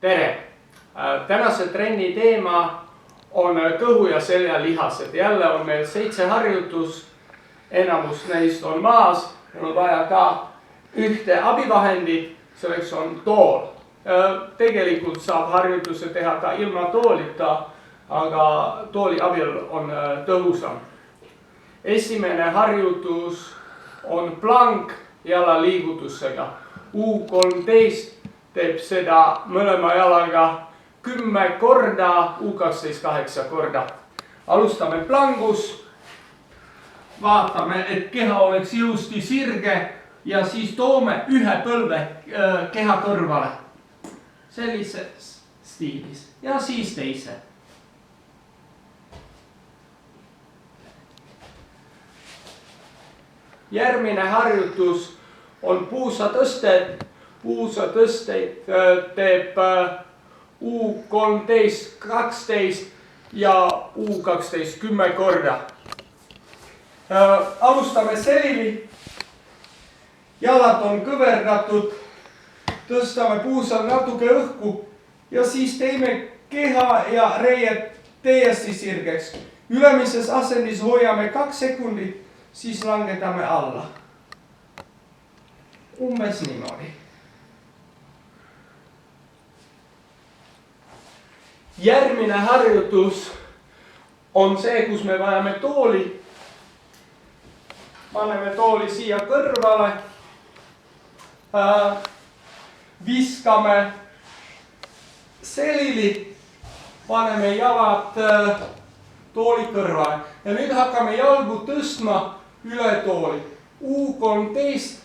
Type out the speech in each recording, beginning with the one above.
Tere! Tänase trenni teema on kõhu- ja seljalihased. Jälle on meil 7 harjutust, enamus neist on maas. Meil on vaja ka ühte abivahendit, selleks on tool. Tegelikult saab harjutuse teha ka ilma toolita, aga tooli abil on tõhusam. Esimene harjutus on plank jalaliigutusega. U13 teeb seda mõlema jalaga 10 korda, U12 8 korda. Alustame plangus. Vaatame, et keha oleks ilusti sirge ja siis toome ühe põlve keha kõrvale. Sellises stiilis ja siis teise. Järgmine harjutus on puusatõsted. Puusatõsteid teeb U13 12 ja U12 10 korda. Alustame selili. Jalad on kõverdatud. Tõstame puusad natuke õhku ja siis teeme keha ja reied täiesti sirgeks. Ülemises asendis hoiame 2 sekundit, siis langetame alla. Umbes niimoodi. Järgmine harjutus on see, kus me vajame tooli. Paneme tooli siia kõrvale. Viskame selili. Paneme jalad tooli kõrvale. Ja nüüd hakkame jalgu tõstma üle tooli. U13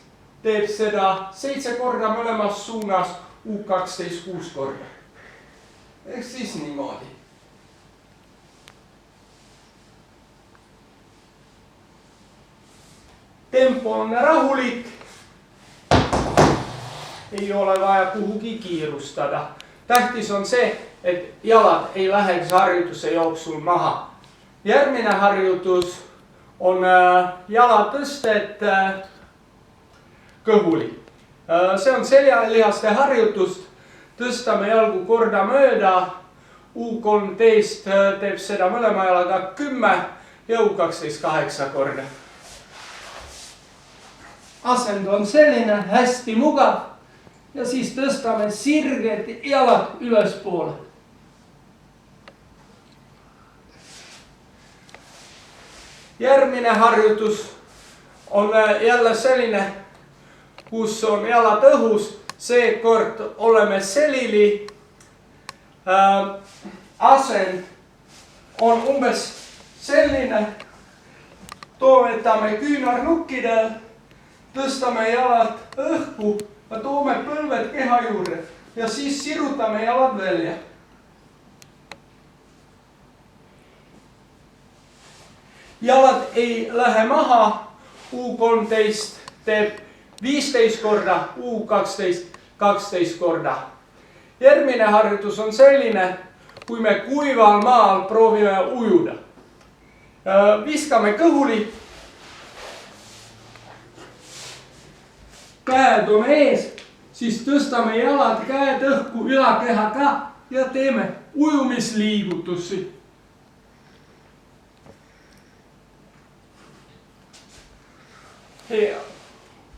teeb seda 7 korda mõlemas suunas, U12 6 korda. Ehk siis niimoodi. Tempo on rahulik. Ei ole vaja kuhugi kiirustada. Tähtis on see, et jalad ei läheks harjutuse jooksul maha. Järgmine harjutus on jalatõsted kõhuli. See on seljalihaste harjutus. Tõstame jalgu korda mööda. U13 teeb seda mõlema jalaga 10 ja U12 8 korda. Asend on selline, hästi mugav. Ja siis tõstame sirged jalad ülespoole. Järgmine harjutus on jälle selline, kus on jalad õhus. Seekord oleme selili. Asend on umbes selline. Toimetame küünarnukkidel. Tõstame jalad õhku ja toome põlved keha juurde. Ja siis sirutame jalad välja. Jalad ei lähe maha. U13 teeb 15 korda, U12 12 korda. Järgmine harjutus on selline, kui me kuival maal proovime ujuda. Viskame kõhuli. Käed on ees, siis tõstame jalad, käed õhku ülakehaga ja teeme ujumisliigutusi.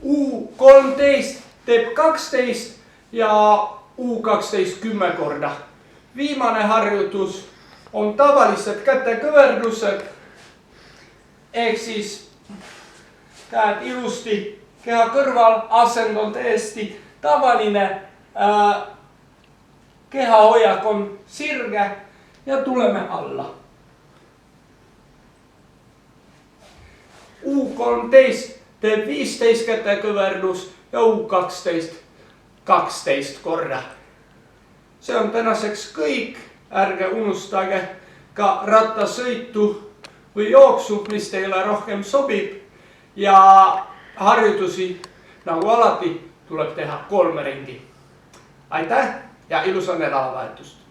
U13 teeb 12 ja U12 10 korda. Viimane harjutus on tavalised kätekõverdused. Ehk siis käed ilusti keha kõrval, asend on täiesti tavaline. Kehahoiak on sirge ja tuleme alla. U13 teeb 15 kätekõverdus ja U12 12 korda. See on tänaseks kõik. Ärge unustage ka rattasõitu või jooksu, mis teile rohkem sobib. Ja harjutusi, nagu alati, tuleb teha 3 ringi. Aitäh ja ilusat nädalavahetust!